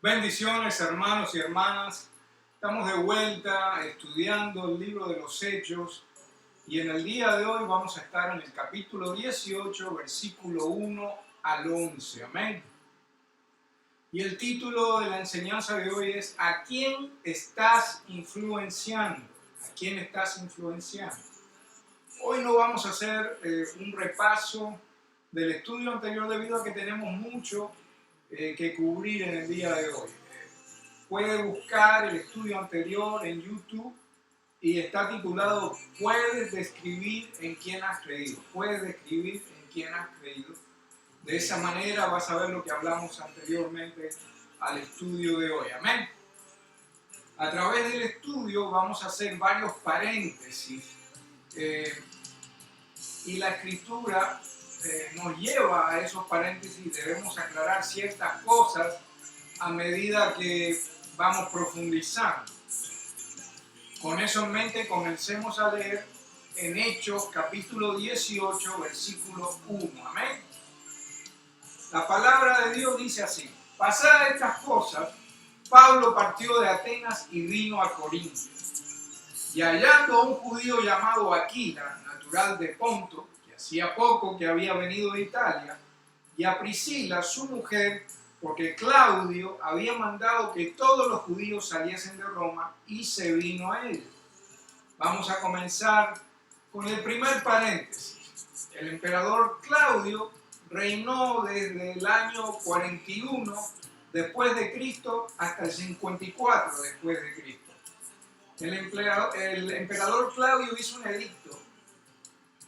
Bendiciones, hermanos y hermanas. Estamos de vuelta estudiando el libro de los Hechos y en el día de hoy vamos a estar en el capítulo 18, versículo 1 al 11. Amén. Y el título de la enseñanza de hoy es ¿a quién estás influenciando? ¿A quién estás influenciando? Hoy no vamos a hacer un repaso del estudio anterior debido a que tenemos mucho que cubrir en el día de hoy. Puede buscar el estudio anterior en YouTube y está titulado Puedes describir en quién has creído. Puedes describir en quién has creído. De esa manera vas a ver lo que hablamos anteriormente al estudio de hoy. Amén. A través del estudio vamos a hacer varios paréntesis y la escritura nos lleva a esos paréntesis. Debemos aclarar ciertas cosas a medida que vamos profundizando. Con eso en mente comencemos a leer en Hechos capítulo 18 versículo 1. Amén. La palabra de Dios dice así: pasadas estas cosas, Pablo partió de Atenas y vino a Corinto. Y hallando a un judío llamado Aquila, natural de Ponto, que hacía poco que había venido de Italia, y a Priscila, su mujer, porque Claudio había mandado que todos los judíos saliesen de Roma, y se vino a él. Vamos a comenzar con el primer paréntesis. El emperador Claudio reinó desde el año 41 después de Cristo hasta el 54 después de Cristo. El emperador Claudio hizo un edicto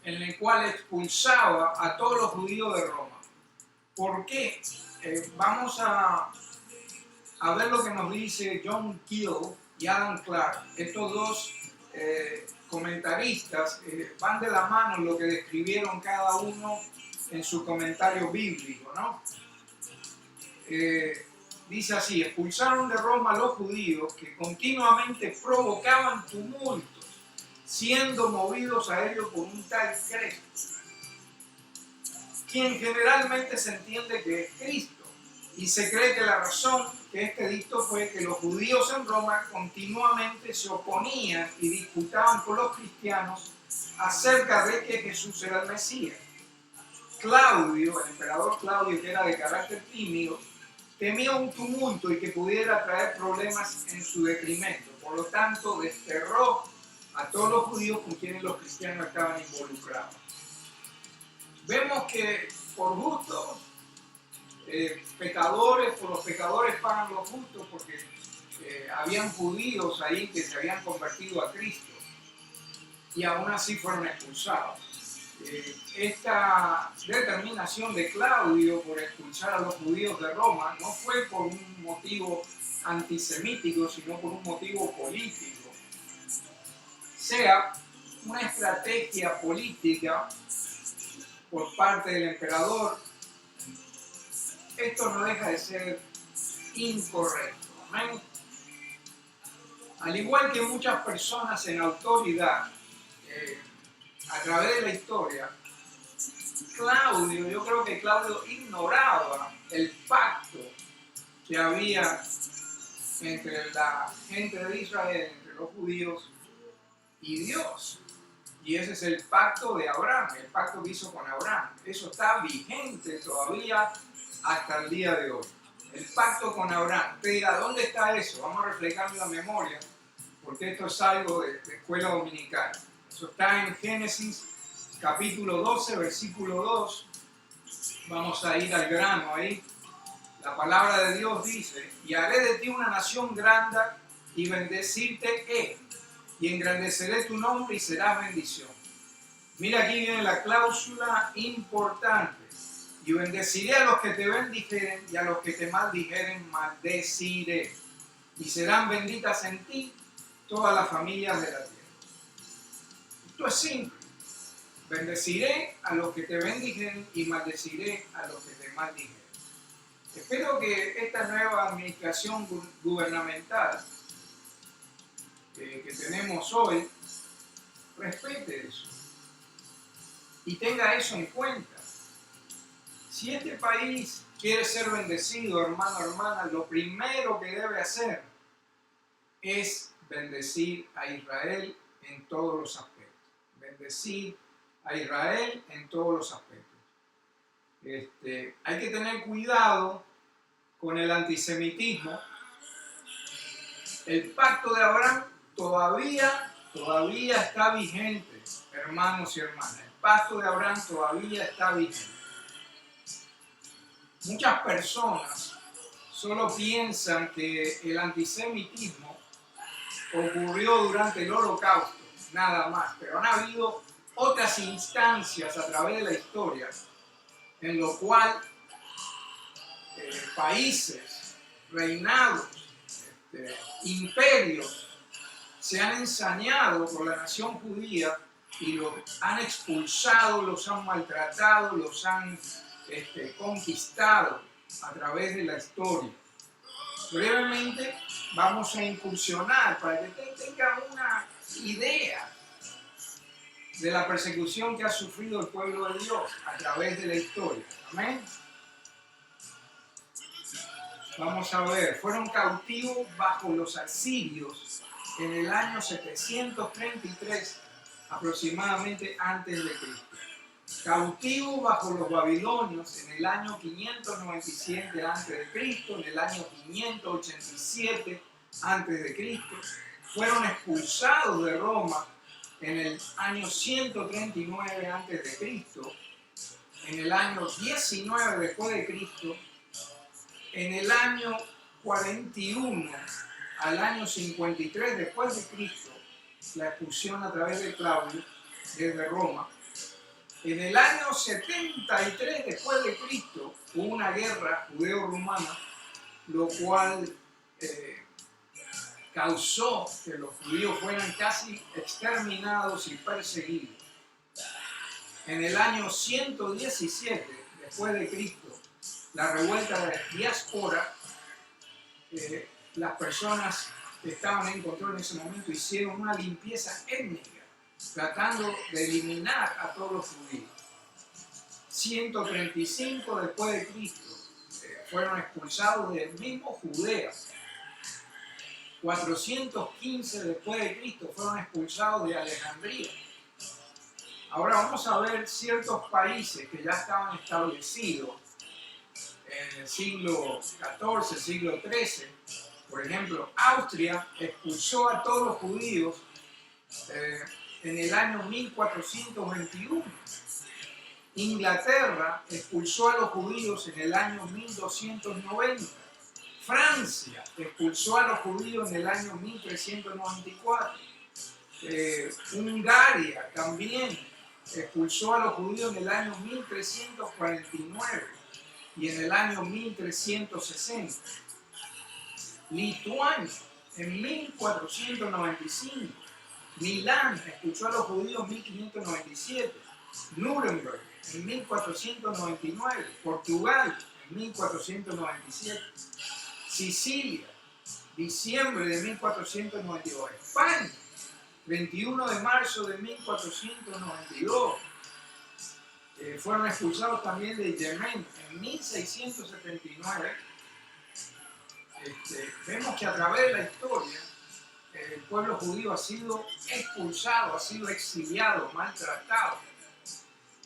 en el cual expulsaba a todos los judíos de Roma. ¿Por qué? Vamos a ver lo que nos dice John Keel y Adam Clarke. Estos dos comentaristas van de la mano en lo que describieron cada uno en su comentario bíblico, ¿no? Dice así: expulsaron de Roma a los judíos que continuamente provocaban tumultos, siendo movidos a ellos por un tal Cristo, quien generalmente se entiende que es Cristo, y se cree que la razón que este edicto fue que los judíos en Roma continuamente se oponían y disputaban con los cristianos acerca de que Jesús era el Mesías. Claudio, el emperador Claudio, que era de carácter tímido, temía un tumulto y que pudiera traer problemas en su detrimento. Por lo tanto, desterró a todos los judíos con quienes los cristianos estaban involucrados. Vemos que por justo, por los pecadores pagan los justos, porque habían judíos ahí que se habían convertido a Cristo y aún así fueron expulsados. Esta determinación de Claudio por expulsar a los judíos de Roma no fue por un motivo antisemítico, sino por un motivo político. Sea una estrategia política por parte del emperador, esto no deja de ser incorrecto. ¿Amén? Al igual que muchas personas en autoridad, a través de la historia, yo creo que Claudio ignoraba el pacto que había entre la gente de Israel, entre los judíos y Dios. Y ese es el pacto de Abraham, el pacto que hizo con Abraham. Eso está vigente todavía hasta el día de hoy. El pacto con Abraham. Usted dirá, ¿dónde está eso? Vamos a reflejar en la memoria, porque esto es algo de escuela dominical. Eso está en Génesis capítulo 12, versículo 2. Vamos a ir al grano ahí. La palabra de Dios dice: y haré de ti una nación grande y bendecirte y engrandeceré tu nombre y serás bendición. Mira, aquí viene la cláusula importante: y bendeciré a los que te bendijeren y a los que te maldijeren maldeciré, y serán benditas en ti todas las familias de la tierra. Esto es simple. Bendeciré a los que te bendijeren y maldeciré a los que te maldijeren. Espero que esta nueva administración gubernamental que tenemos hoy respete eso y tenga eso en cuenta. Si este país quiere ser bendecido, hermano, hermana, lo primero que debe hacer es bendecir a Israel en todos los aspectos. Bendecir a Israel en todos los aspectos. Hay que tener cuidado con el antisemitismo. El pacto de Abraham todavía está vigente, hermanos y hermanas. El pacto de Abraham todavía está vigente. Muchas personas solo piensan que el antisemitismo ocurrió durante el Holocausto, nada más, pero han habido otras instancias a través de la historia en lo cual países, reinados, imperios se han ensañado por la nación judía y los han expulsado, los han maltratado, los han conquistado a través de la historia. Brevemente vamos a incursionar para que tengan una idea de la persecución que ha sufrido el pueblo de Dios a través de la historia. Amén. Vamos a ver, fueron cautivos bajo los asirios en el año 733 aproximadamente antes de Cristo. Cautivos bajo los babilonios en el año 597 a.C., en el año 587 a.C., fueron expulsados de Roma en el año 139 a.C., en el año 19 después de Cristo, en el año 41 al año 53 después de Cristo, la expulsión a través de Claudio desde Roma. En el año 73 después de Cristo hubo una guerra judeo-rumana, lo cual causó que los judíos fueran casi exterminados y perseguidos. En el año 117 después de Cristo, la revuelta de diáspora, las personas que estaban en control en ese momento hicieron una limpieza étnica, tratando de eliminar a todos los judíos. 135 después de Cristo fueron expulsados del mismo Judea. 415 después de Cristo fueron expulsados de Alejandría. Ahora vamos a ver ciertos países que ya estaban establecidos en el siglo XIV, siglo XIII. Por ejemplo, Austria expulsó a todos los judíos en el año 1421. Inglaterra expulsó a los judíos en el año 1290. Francia expulsó a los judíos en el año 1394. Hungaria también expulsó a los judíos en el año 1349 y en el año 1360. Lituania en 1495. Milán expulsó a los judíos en 1597. Nuremberg en 1499. Portugal en 1497. Sicilia, diciembre de 1492. España, 21 de marzo de 1492. Fueron expulsados también de Yemen en 1679. Vemos que a través de la historia el pueblo judío ha sido expulsado, ha sido exiliado, maltratado.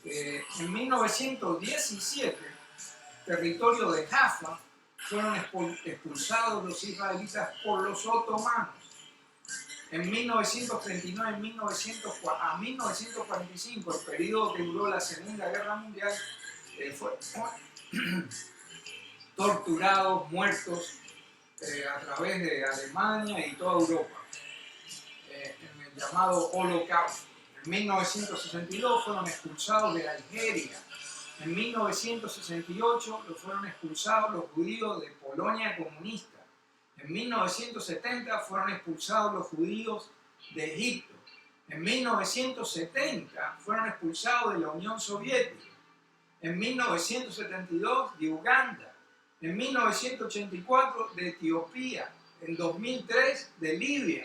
En 1917, territorio de Jaffa, fueron expulsados los israelitas por los otomanos. En 1939 a 1945, el periodo que duró la Segunda Guerra Mundial, fueron torturados, muertos a través de Alemania y toda Europa, en el llamado Holocausto. En 1962 fueron expulsados de Algeria. En 1968 fueron expulsados los judíos de Polonia comunista. En 1970 fueron expulsados los judíos de Egipto. En 1970 fueron expulsados de la Unión Soviética. En 1972 de Uganda. En 1984 de Etiopía. En 2003 de Libia.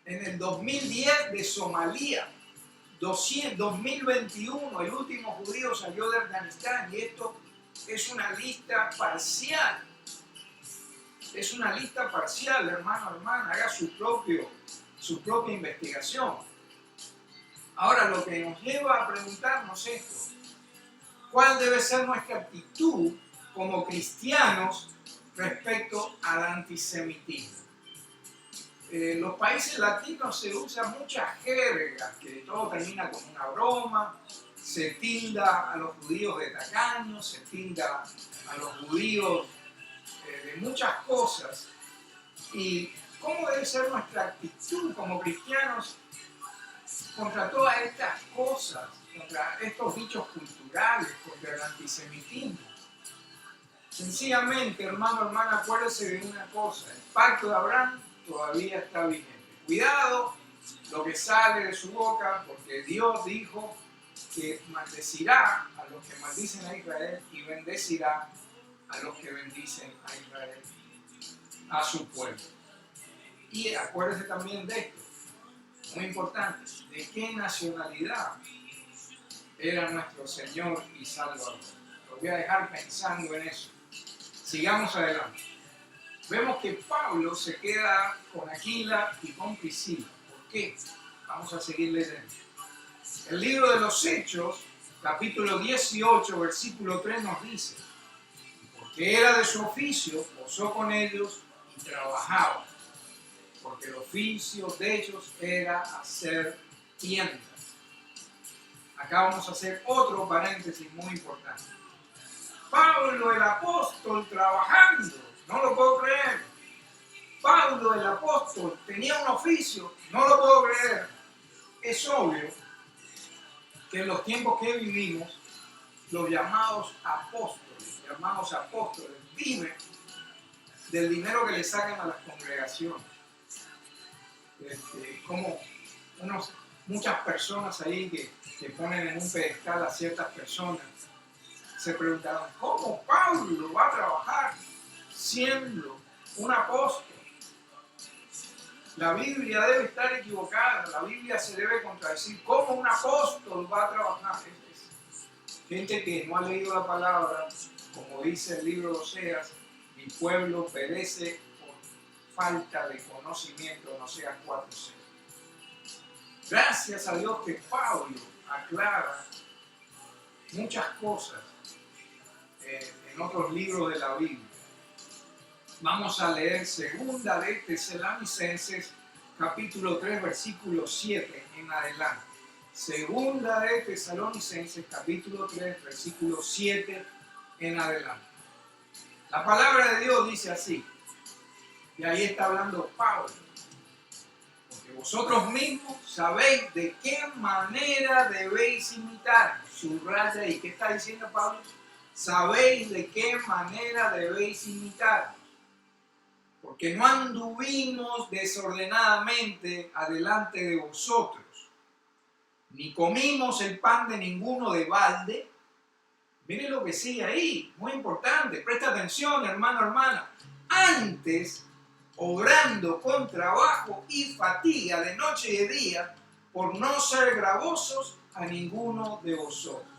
En el 2010 de Somalia. 2021 el último judío salió de Afganistán y esto es una lista parcial. Es una lista parcial, hermano, hermana. Haga su propia investigación. Ahora, lo que nos lleva a preguntarnos esto: ¿cuál debe ser nuestra actitud como cristianos respecto al antisemitismo? En los países latinos se usa mucha jerga, que todo termina con una broma, se tilda a los judíos de tacaños, se tilda a los judíos de muchas cosas. ¿Y cómo debe ser nuestra actitud como cristianos contra todas estas cosas, contra estos bichos culturales, contra el antisemitismo? Sencillamente, hermano, hermana, acuérdese de una cosa: el pacto de Abraham todavía está vigente. Cuidado lo que sale de su boca, porque Dios dijo que maldecirá a los que maldicen a Israel y bendecirá a los que bendicen a Israel, a su pueblo. Y acuérdese también de esto, muy importante: ¿de qué nacionalidad era nuestro Señor y Salvador? Lo voy a dejar pensando en eso. Sigamos adelante. Vemos que Pablo se queda con Aquila y con Priscila. ¿Por qué? Vamos a seguir leyendo. El libro de los Hechos, capítulo 18, versículo 3 nos dice: porque era de su oficio, posó con ellos y trabajaba, porque el oficio de ellos era hacer tiendas. Acá vamos a hacer otro paréntesis muy importante. Pablo el apóstol trabajando, no lo puedo creer. Pablo el apóstol tenía un oficio, no lo puedo creer. Es obvio que en los tiempos que vivimos, los llamados apóstoles viven del dinero que le sacan a las congregaciones. Como muchas personas ahí que ponen en un pedestal a ciertas personas, se preguntaron: ¿cómo Pablo va a trabajar siendo un apóstol? La Biblia debe estar equivocada, la Biblia se debe contradecir. ¿Cómo un apóstol va a trabajar? Es gente que no ha leído la palabra, como dice el libro de Oseas: mi pueblo perece por falta de conocimiento, en Oseas 4:6. Gracias a Dios que Pablo aclara muchas cosas en otros libros de la Biblia. Vamos a leer Segunda de Tesalonicenses, capítulo 3, versículo 7 en adelante. Segunda de Tesalonicenses, capítulo 3, versículo 7 en adelante. La palabra de Dios dice así, y ahí está hablando Pablo: porque vosotros mismos sabéis de qué manera debéis imitar. Subraya ahí. ¿Qué está diciendo Pablo? Sabéis de qué manera debéis imitar. Porque no anduvimos desordenadamente adelante de vosotros, ni comimos el pan de ninguno de balde. Miren lo que sigue ahí, muy importante, presta atención, hermano, hermana. Antes, obrando con trabajo y fatiga de noche y de día, por no ser gravosos a ninguno de vosotros.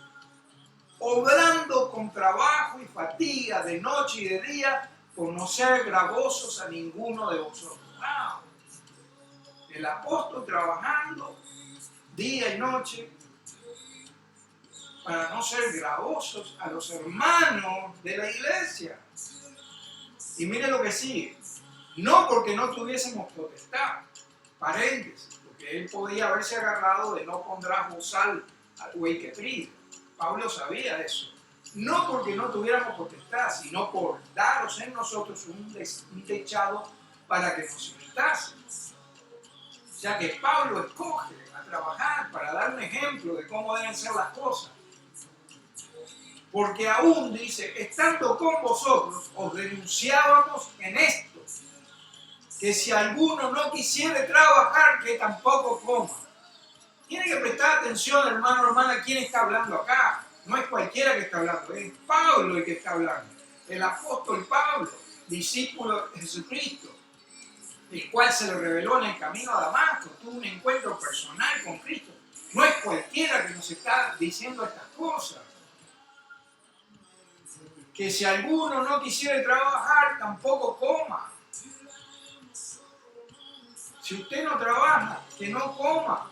Obrando con trabajo y fatiga de noche y de día, por no ser gravosos a ninguno de vosotros. ¡Wow! El apóstol trabajando día y noche para no ser gravosos a los hermanos de la iglesia. Y mire lo que sigue: no porque no tuviésemos potestad, paréntesis, porque él podía haberse agarrado de no pondrás bozal al güey que trilla. Pablo sabía eso. No porque no tuviéramos potestad, sino por daros en nosotros un techado para que nos imitasen. O sea que Pablo escoge a trabajar para dar un ejemplo de cómo deben ser las cosas. Porque aún dice: estando con vosotros, os denunciábamos en esto, que si alguno no quisiere trabajar, que tampoco coma. Tiene que prestar atención, hermano, hermana, quién está hablando acá. No es cualquiera que está hablando, es Pablo el que está hablando. El apóstol Pablo, discípulo de Jesucristo, el cual se le reveló en el camino a Damasco, tuvo un encuentro personal con Cristo. No es cualquiera que nos está diciendo estas cosas. que si alguno no quisiere trabajar, tampoco coma. Si usted no trabaja, que no coma.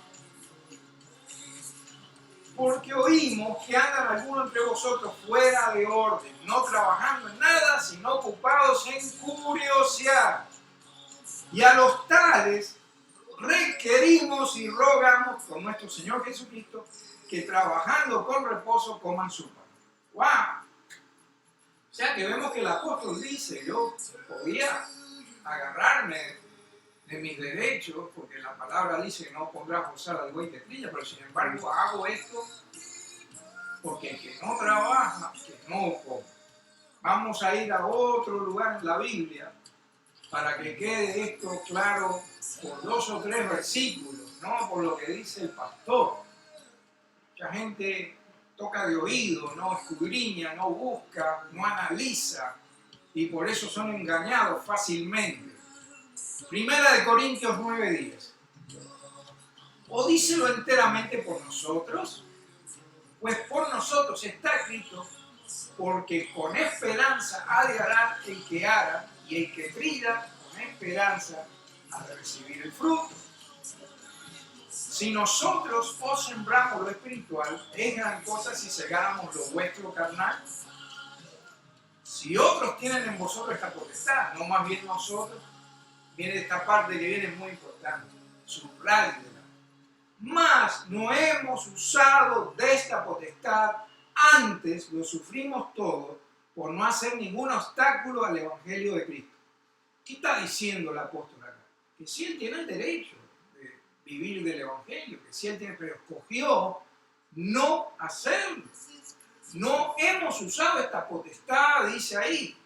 Porque oímos que andan algunos entre vosotros fuera de orden, no trabajando en nada, sino ocupados en curiosidad. Y a los tales requerimos y rogamos con nuestro Señor Jesucristo que trabajando con reposo coman su pan. ¡Wow! O sea que vemos que el apóstol dice, yo podía agarrarme de mis derechos, porque la palabra dice que no pondrás gozar al buey que trilla, pero sin embargo hago esto porque el que no trabaja, que no come. Vamos a ir a otro lugar en la Biblia para que quede esto claro por 2 o 3 versículos, no por lo que dice el pastor. Mucha gente toca de oído, no escudriña, no busca, no analiza y por eso son engañados fácilmente. Primera de Corintios 9:10. ¿O díselo enteramente por nosotros? Pues por nosotros está escrito, porque con esperanza ha de arar el que ara, y el que trilla con esperanza ha de recibir el fruto. Si nosotros os sembramos lo espiritual, es gran cosa si segáramos lo vuestro carnal. Si otros tienen en vosotros esta potestad, no más bien nosotros, viene esta parte que viene muy importante, subrayela. Mas no hemos usado de esta potestad, antes lo sufrimos todo por no hacer ningún obstáculo al Evangelio de Cristo. ¿Qué está diciendo el apóstol acá? Que si él tiene el derecho de vivir del Evangelio, que si él tiene, pero escogió no hacerlo. No hemos usado esta potestad, dice ahí.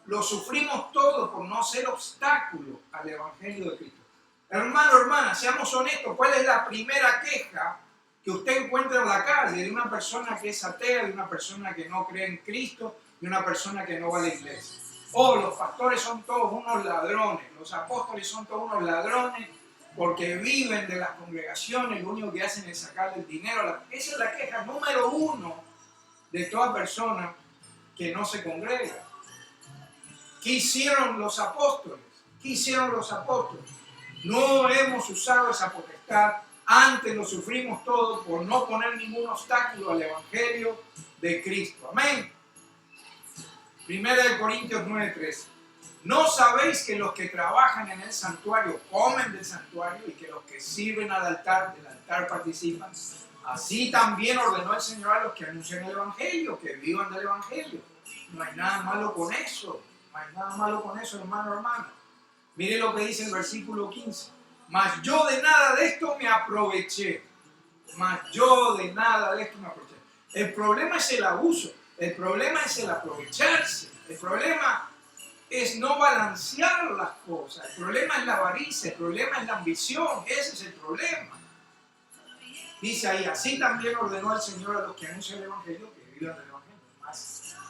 Lo sufrimos todo por no ser obstáculo al Evangelio de Cristo. Hermano, hermana, seamos honestos, ¿cuál es la primera queja que usted encuentra en la calle de una persona que es atea, de una persona que no cree en Cristo, de una persona que no va a la iglesia? Oh, los pastores son todos unos ladrones, los apóstoles son todos unos ladrones porque viven de las congregaciones, lo único que hacen es sacarle el dinero. Esa es la queja número 1 de toda persona que no se congrega. ¿Qué hicieron los apóstoles? ¿Qué hicieron los apóstoles? No hemos usado esa potestad, antes lo sufrimos todo por no poner ningún obstáculo al Evangelio de Cristo. Amén. Primera de Corintios 9:13. ¿No sabéis que los que trabajan en el santuario comen del santuario y que los que sirven del altar participan? Así también ordenó el Señor a los que anuncian el Evangelio, que vivan del Evangelio. No hay nada malo con eso. No hay nada malo con eso, hermano, hermana. Mire lo que dice el versículo 15. Mas yo de nada de esto me aproveché. Mas yo de nada de esto me aproveché. El problema es el abuso. El problema es el aprovecharse. El problema es no balancear las cosas. El problema es la avaricia. El problema es la ambición. Ese es el problema. Dice ahí, así también ordenó el Señor a los que anuncian el Evangelio que vivan del Evangelio.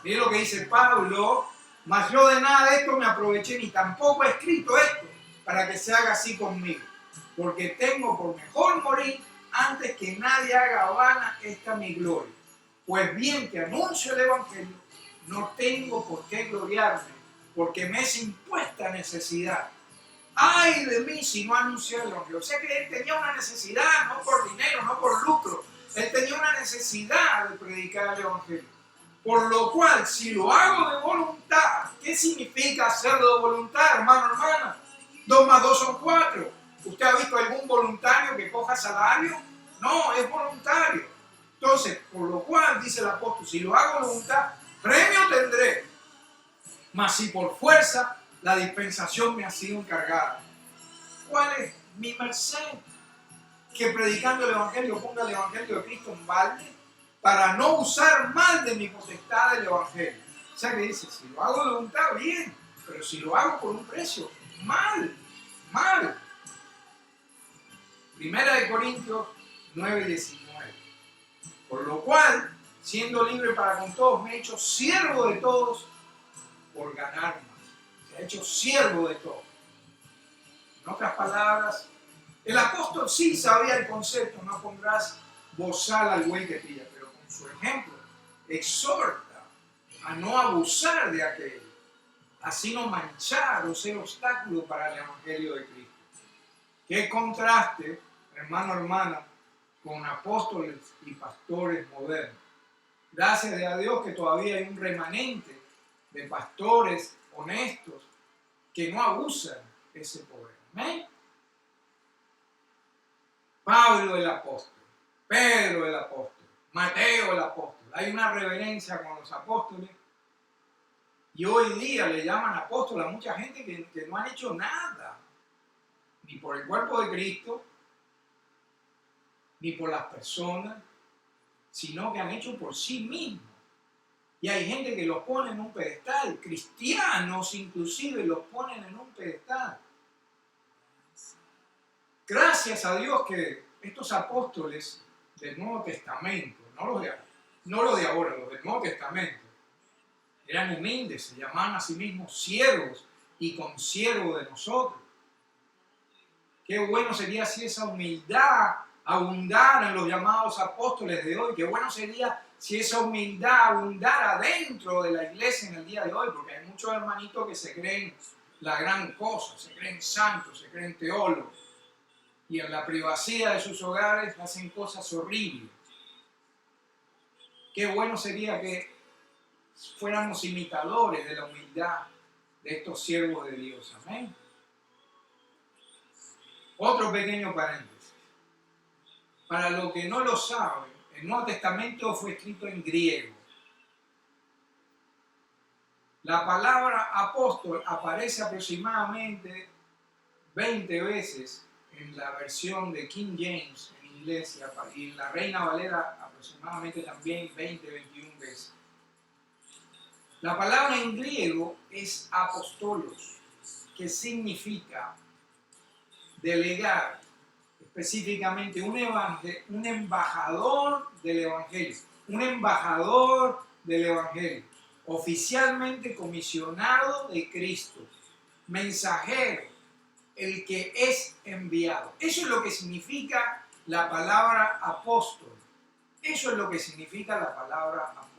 Mire lo que dice Pablo. Mas yo de nada de esto me aproveché, ni tampoco he escrito esto para que se haga así conmigo, porque tengo por mejor morir antes que nadie haga vana esta mi gloria. Pues bien que anuncio el Evangelio, no tengo por qué gloriarme, porque me es impuesta necesidad. ¡Ay de mí si no anuncio el Evangelio! O sea que él tenía una necesidad, no por dinero, no por lucro. Él tenía una necesidad de predicar el Evangelio. Por lo cual, si lo hago de voluntad, ¿qué significa hacerlo de voluntad, hermano, hermana? 2 más 2 son 4. ¿Usted ha visto algún voluntario que coja salario? No, es voluntario. Entonces, por lo cual, dice el apóstol, si lo hago de voluntad, premio tendré. Mas si por fuerza, la dispensación me ha sido encargada. ¿Cuál es mi merced? Que predicando el Evangelio ponga el Evangelio de Cristo en balde, para no usar mal de mi potestad del Evangelio. O sea que dice, si lo hago de voluntad, bien, pero si lo hago por un precio, mal, mal. Primera de Corintios 9:19. Por lo cual, siendo libre para con todos, me he hecho siervo de todos por ganar más. Se ha hecho siervo de todos. En otras palabras, el apóstol sí sabía el concepto, no pondrás bozal al buey que trilla, pero con su ejemplo exhorta a no abusar de aquello, así no manchar o ser obstáculo para el Evangelio de Cristo. Qué contraste, hermano, hermana, con apóstoles y pastores modernos. Gracias a Dios que todavía hay un remanente de pastores honestos que no abusan ese poder. ¿Amén? Pablo el apóstol, Pedro el apóstol, Mateo el apóstol. Hay una reverencia con los apóstoles y hoy día le llaman apóstol a mucha gente que no han hecho nada, ni por el cuerpo de Cristo, ni por las personas, sino que han hecho por sí mismos. Y hay gente que los pone en un pedestal, cristianos inclusive los ponen en un pedestal. Gracias a Dios que estos apóstoles del Nuevo Testamento, no los de ahora, los del Nuevo Testamento, eran humildes, se llamaban a sí mismos siervos y consiervos de nosotros. Qué bueno sería si esa humildad abundara en los llamados apóstoles de hoy. Qué bueno sería si esa humildad abundara dentro de la iglesia en el día de hoy, porque hay muchos hermanitos que se creen la gran cosa, se creen santos, se creen teólogos, y en la privacidad de sus hogares hacen cosas horribles. Qué bueno sería que fuéramos imitadores de la humildad de estos siervos de Dios. Amén. Otro pequeño paréntesis. Para los que no lo saben, el Nuevo Testamento fue escrito en griego. La palabra apóstol aparece aproximadamente 20 veces en la versión de King James en inglés y en la Reina Valera aproximadamente también 20-21 veces. La palabra en griego es apostolos, que significa delegar, específicamente un embajador del Evangelio, un embajador del Evangelio, oficialmente comisionado de Cristo, mensajero, el que es enviado. Eso es lo que significa la palabra apóstol. Eso es lo que significa la palabra apóstol.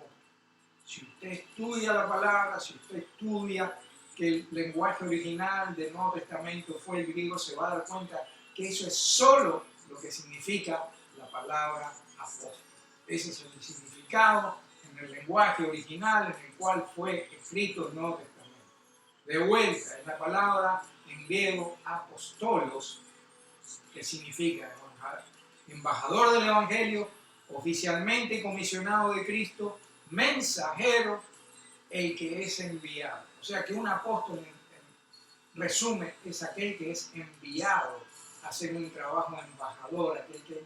Si usted estudia la palabra, si usted estudia que el lenguaje original del Nuevo Testamento fue el griego, se va a dar cuenta que eso es solo lo que significa la palabra apóstol. Ese es el significado en el lenguaje original en el cual fue escrito el Nuevo Testamento. De vuelta, es la palabra en griego apostolos, que significa embajador del Evangelio, oficialmente comisionado de Cristo, mensajero, el que es enviado. O sea que un apóstol, en resumen, es aquel que es enviado a hacer un trabajo de embajador, aquel que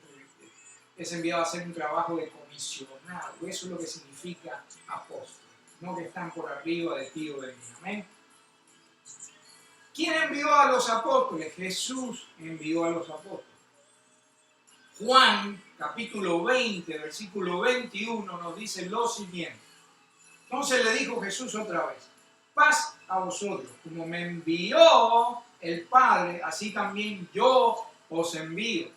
es enviado a hacer un trabajo de comisionado. Eso es lo que significa apóstol, no que están por arriba de ti o de mí. Amén. ¿Quién envió a los apóstoles? Jesús envió a los apóstoles. Juan, capítulo 20, versículo 21, nos dice lo siguiente. Entonces le dijo Jesús otra vez: paz a vosotros, como me envió el Padre, así también yo os envío.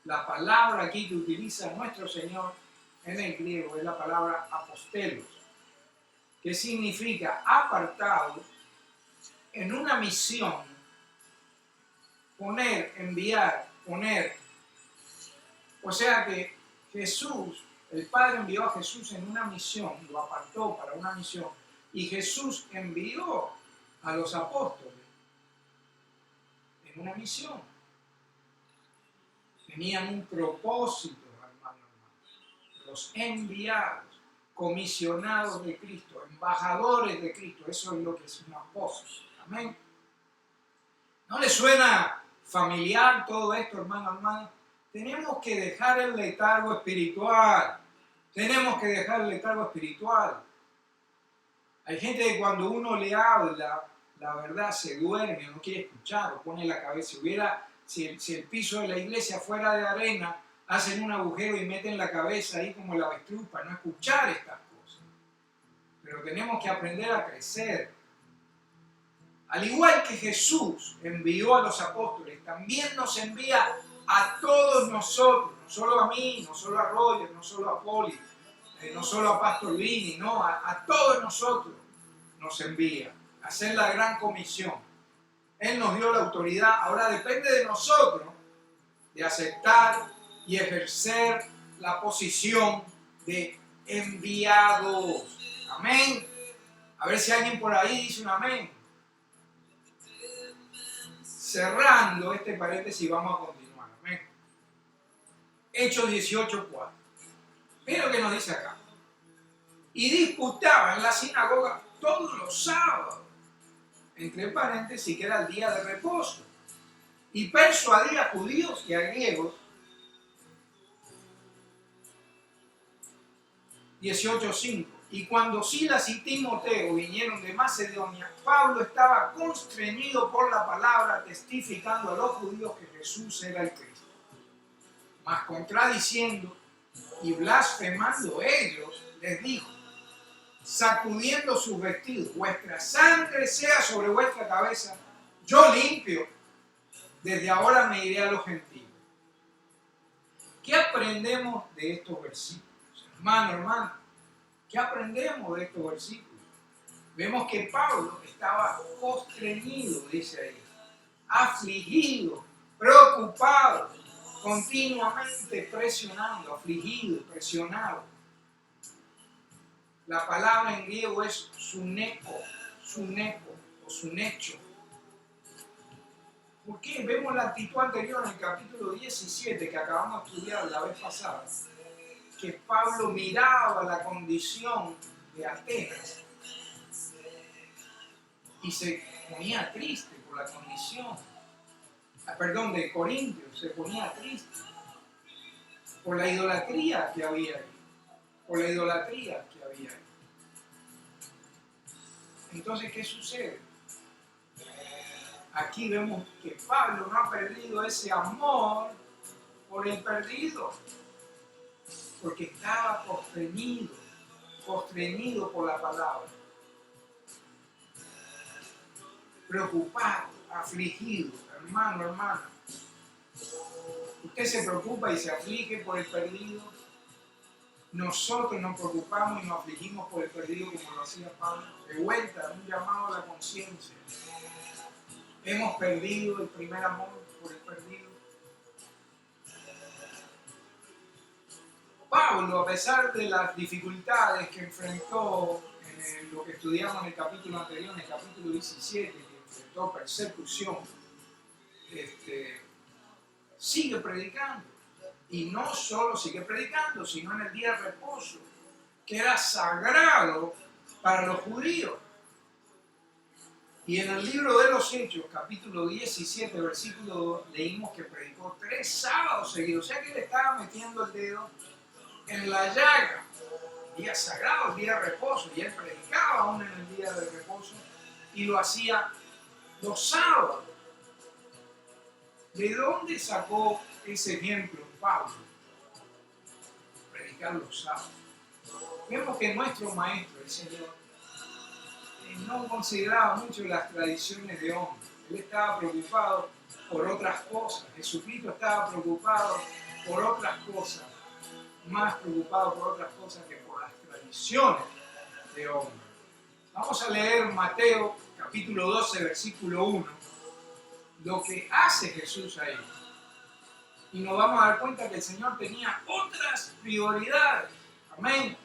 La palabra aquí que utiliza nuestro Señor en el griego es la palabra apostelos, que significa apartado, en una misión, poner, enviar, poner. O sea que Jesús, el Padre envió a Jesús en una misión, lo apartó para una misión, y Jesús envió a los apóstoles en una misión. Tenían un propósito, hermano. Los enviados, comisionados de Cristo, embajadores de Cristo. Eso es lo que es un apóstol. Amén. ¿No le suena familiar todo esto, hermano, hermana? Tenemos que dejar el letargo espiritual. Tenemos que dejar el letargo espiritual. Hay gente que cuando uno le habla, la verdad se duerme, no quiere escuchar, o pone la cabeza. Si el piso de la iglesia fuera de arena, hacen un agujero y meten la cabeza ahí como la avestruz para no escuchar estas cosas. Pero tenemos que aprender a crecer. Al igual que Jesús envió a los apóstoles, también nos envía a todos nosotros, no solo a mí, no solo a Roger, no solo a Poli, no solo a Pastor Vini, no, a todos nosotros nos envía a hacer la gran comisión. Él nos dio la autoridad, ahora depende de nosotros de aceptar y ejercer la posición de enviados. Amén. A ver si alguien por ahí dice un amén. Cerrando este paréntesis, vamos a continuar. Amén. Hechos 18:4. Mira lo que nos dice acá. Y disputaban en la sinagoga todos los sábados, entre paréntesis, que era el día de reposo, y persuadía a judíos y a griegos. 18:5. Y cuando Silas y Timoteo vinieron de Macedonia, Pablo estaba constreñido por la palabra, testificando a los judíos que Jesús era el Cristo. Mas contradiciendo y blasfemando ellos, les dijo, sacudiendo sus vestidos, vuestra sangre sea sobre vuestra cabeza, yo limpio, desde ahora me iré a los gentiles. ¿Qué aprendemos de estos versículos? Hermano, ¿qué aprendemos de estos versículos? Vemos que Pablo estaba constreñido, dice ahí, afligido, preocupado, continuamente presionando, afligido, presionado. La palabra en griego es suneko o sunecho. ¿Por qué? Vemos la actitud anterior en el capítulo 17 que acabamos de estudiar la vez pasada, que Pablo miraba la condición de Atenas y se ponía triste por la condición, de Corintios, se ponía triste por la idolatría que había ahí, Entonces, ¿qué sucede? Aquí vemos que Pablo no ha perdido ese amor por el perdido, porque estaba constreñido por la palabra, preocupado, afligido. Hermano, usted se preocupa y se aflige por el perdido. Nosotros nos preocupamos y nos afligimos por el perdido como lo hacía Pablo. De vuelta, un llamado a la conciencia. Hemos perdido el primer amor por el perdido. Pablo, a pesar de las dificultades que enfrentó en lo que estudiamos en el capítulo anterior, en el capítulo 17, que enfrentó persecución, sigue predicando. Y no solo sigue predicando, sino en el día de reposo, que era sagrado para los judíos. Y en el libro de los Hechos, capítulo 17, versículo 2, leímos que predicó 3 sábados seguidos. O sea que le estaba metiendo el dedo en la llaga. Día sagrado, día de reposo. Y él predicaba aún en el día de reposo. Y lo hacía los sábados. ¿De dónde sacó ese ejemplo Pablo? Predicar los sábados. Vemos que nuestro maestro, el Señor, no consideraba mucho las tradiciones de hombre. Él estaba preocupado por otras cosas. Jesucristo estaba preocupado por otras cosas, más preocupado por otras cosas que por las tradiciones de hombre. Vamos a leer Mateo capítulo 12, versículo 1, lo que hace Jesús ahí. Y nos vamos a dar cuenta que el Señor tenía otras prioridades. Amén.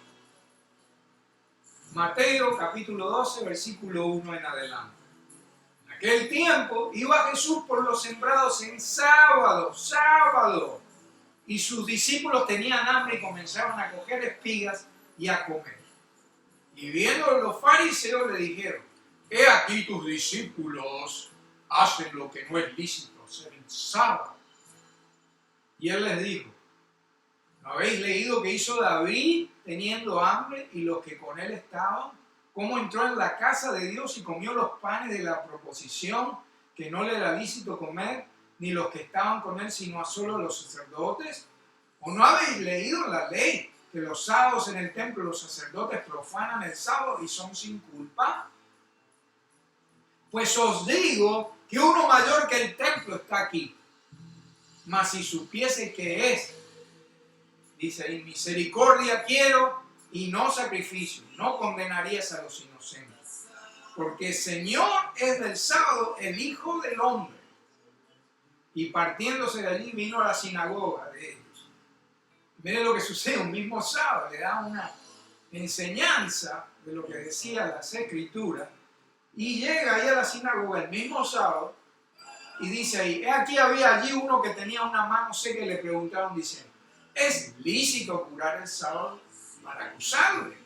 Mateo capítulo 12, versículo 1 en adelante. En aquel tiempo iba Jesús por los sembrados en sábado, y sus discípulos tenían hambre y comenzaron a coger espigas y a comer. Y viendo los fariseos le dijeron, he aquí tus discípulos hacen lo que no es lícito hacer en sábado. Y él les dijo, ¿no habéis leído que hizo David teniendo hambre y los que con él estaban? ¿Cómo entró en la casa de Dios y comió los panes de la proposición que no le era lícito comer, ni los que estaban con él, sino a solo los sacerdotes? ¿O no habéis leído en la ley que los sábados en el templo los sacerdotes profanan el sábado y son sin culpa? Pues os digo que uno mayor que el templo está aquí. Mas si supiese que es, dice ahí, misericordia quiero y no sacrificio. No condenarías a los inocentes. Porque el Señor es del sábado, el Hijo del Hombre. Y partiéndose de allí vino a la sinagoga de ellos. Miren lo que sucede, un mismo sábado le da una enseñanza de lo que decía las Escrituras. Y llega ahí a la sinagoga el mismo sábado y dice ahí, aquí había allí uno que tenía una mano seca y le preguntaron diciendo, ¿es lícito curar el sábado? Para acusarle.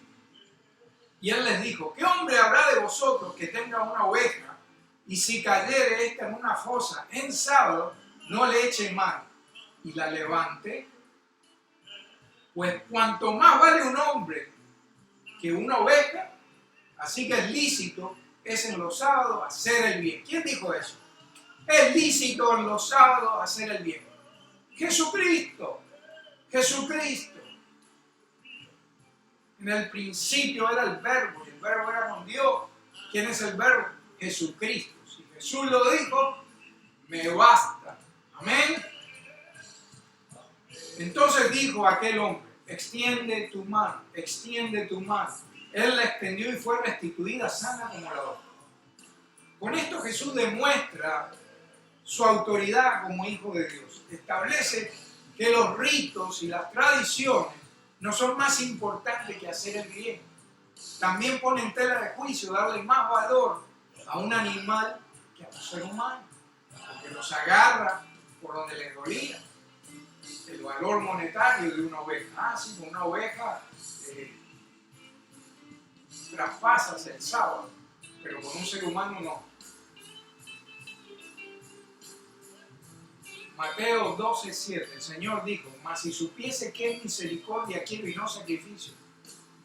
Y él les dijo, ¿qué hombre habrá de vosotros que tenga una oveja y si cayere esta en una fosa en sábado, no le eche mano y la levante? Pues cuanto más vale un hombre que una oveja, así que es lícito es en los sábados hacer el bien. ¿Quién dijo eso? Es lícito en los sábados hacer el bien. Jesucristo. Jesucristo. En el principio era el verbo y el verbo era con Dios. ¿Quién es el verbo? Jesucristo. Si Jesús lo dijo, me basta. Amén. Entonces dijo aquel hombre, extiende tu mano, extiende tu mano. Él la extendió y fue restituida sana como la otra. Con esto Jesús demuestra su autoridad como Hijo de Dios. Establece que los ritos y las tradiciones no son más importantes que hacer el bien. También pone en tela de juicio darle más valor a un animal que a un ser humano, porque los agarra por donde les dolía. El valor monetario de una oveja. Ah, sí, con una oveja traspasas el sábado, pero con un ser humano no. Mateo 12:7, el Señor dijo, mas si supiese que es misericordia quiero y no sacrificio,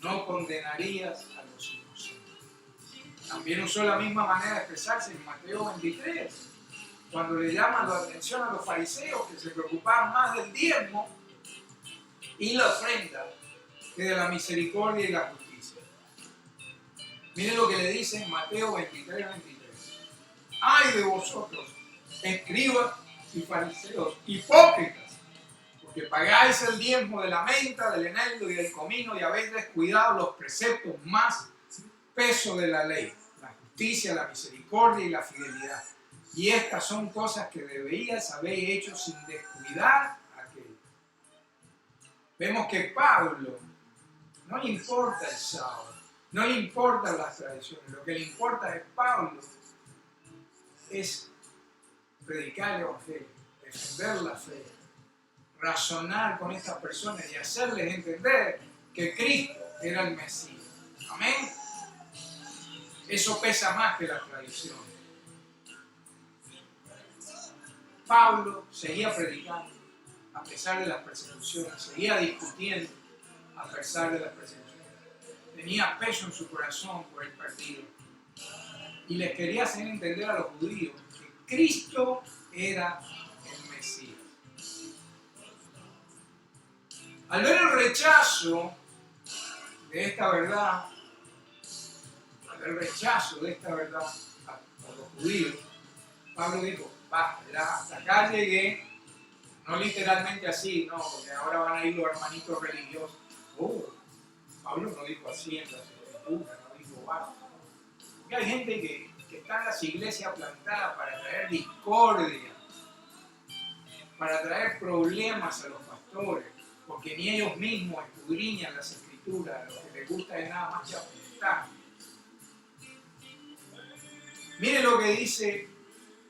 no condenarías a los inocentes. También usó la misma manera de expresarse en Mateo 23, cuando le llaman la atención a los fariseos que se preocupaban más del diezmo y la ofrenda que de la misericordia y la justicia. Miren lo que le dice en Mateo 23:23. ¡Ay de vosotros, escribas y fariseos, hipócritas! Porque pagáis el diezmo de la menta, del eneldo y del comino y habéis descuidado los preceptos más peso de la ley, la justicia, la misericordia y la fidelidad. Y estas son cosas que deberíais haber hecho sin descuidar aquello. Vemos que Pablo no le importa el sábado, no le importan las tradiciones, lo que le importa a Pablo es predicar el evangelio, defender la fe, razonar con estas personas y hacerles entender que Cristo era el Mesías. Amén. Eso pesa más que las tradiciones. Pablo seguía predicando a pesar de las persecuciones, seguía discutiendo a pesar de las persecuciones. Tenía peso en su corazón por el perdido y les quería hacer entender a los judíos que Cristo era el Mesías. Al ver el rechazo de esta verdad, a los judíos, Pablo dijo, basta, ya hasta acá llegué, no literalmente así, no, porque ahora van a ir los hermanitos religiosos. Pablo no dijo así en las escrituras, no dijo basta. Porque hay gente que está en las iglesias plantadas para traer discordia, para traer problemas a los pastores, porque ni ellos mismos escudriñan las escrituras, lo que les gusta es nada más que apuntar. Miren lo que dice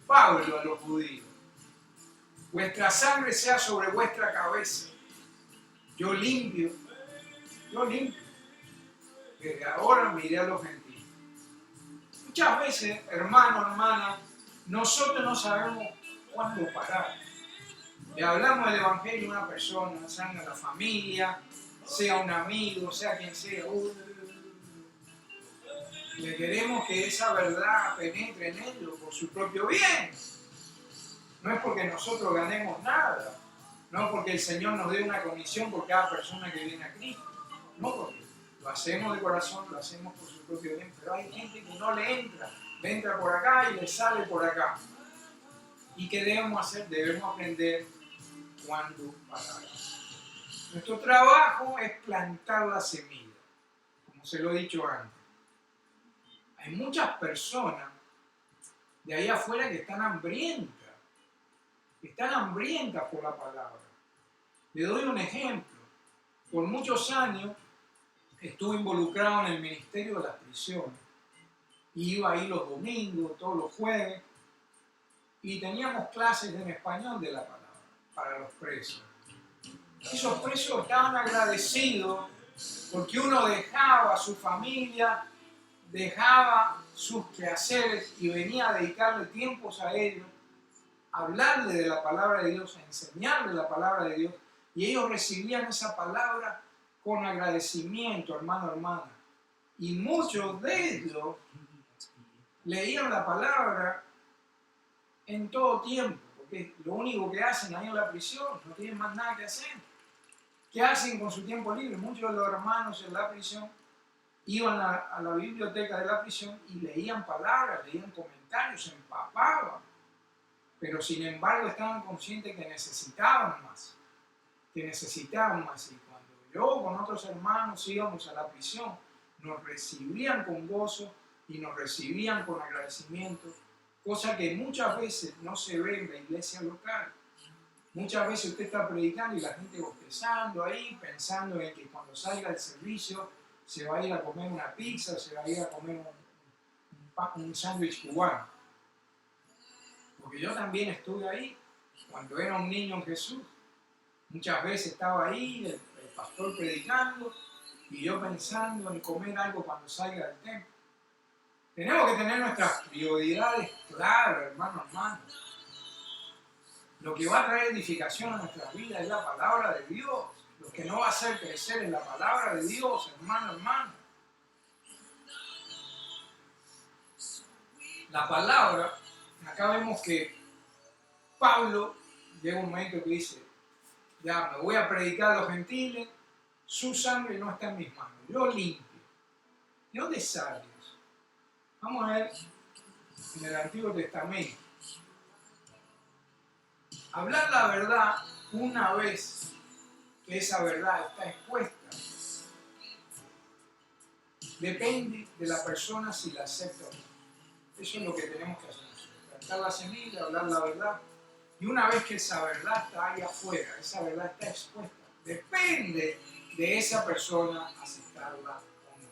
Pablo a los judíos. Vuestra sangre sea sobre vuestra cabeza. Yo limpio. Desde ahora miré a los gentiles. Muchas veces, hermano, hermana, nosotros no sabemos cuándo parar. Le hablamos del evangelio a una persona, sea en la familia, sea un amigo, sea quien sea. Le queremos que esa verdad penetre en ellos por su propio bien. No es porque nosotros ganemos nada, no porque el Señor nos dé una comisión por cada persona que viene a Cristo. No, porque lo hacemos de corazón, lo hacemos por su propio bien, pero hay gente que no le entra por acá y le sale por acá. ¿Y qué debemos hacer? Debemos aprender cuándo parar. Nuestro trabajo es plantar la semilla. como se lo he dicho antes. Hay muchas personas de ahí afuera que están hambrientas por la palabra. Le doy un ejemplo. Por muchos años estuve involucrado en el ministerio de las prisiones. Iba ahí los domingos, todos los jueves, y teníamos clases en español de la palabra para los presos. Esos presos estaban agradecidos porque uno dejaba a su familia, dejaba sus quehaceres y venía a dedicarle tiempos a ellos, a hablarle de la palabra de Dios, a enseñarle la palabra de Dios, y ellos recibían esa palabra con agradecimiento, hermano, hermana. Y muchos de ellos leían la palabra en todo tiempo, porque lo único que hacen ahí en la prisión, no tienen más nada que hacer. ¿Qué hacen con su tiempo libre? Muchos de los hermanos en la prisión iban a la biblioteca de la prisión y leían palabras, leían comentarios, se empapaban, pero sin embargo estaban conscientes que necesitaban más, Y cuando yo con otros hermanos íbamos a la prisión, nos recibían con gozo y nos recibían con agradecimiento, cosa que muchas veces no se ve en la iglesia local. Muchas veces usted está predicando y la gente bostezando ahí, pensando en que cuando salga del servicio se va a ir a comer una pizza, se va a ir a comer un sándwich cubano. Porque yo también estuve ahí cuando era un niño en Jesús. Muchas veces estaba ahí, el pastor predicando, y yo pensando en comer algo cuando salga del templo. Tenemos que tener nuestras prioridades claras, hermano. Lo que va a traer edificación a nuestra vida es la palabra de Dios. Lo que no va a hacer crecer es la palabra de Dios, hermano. La palabra, acá vemos que Pablo llega un momento que dice, ya me voy a predicar a los gentiles, su sangre no está en mis manos, yo limpio. ¿De dónde sale eso? Vamos a ver en el Antiguo Testamento. Hablar la verdad una vez que esa verdad está expuesta depende de la persona si la acepta o no. Eso es lo que tenemos que hacer. Plantar la semilla, hablar la verdad. Y una vez que esa verdad está ahí afuera, esa verdad está expuesta, depende de esa persona aceptarla o no.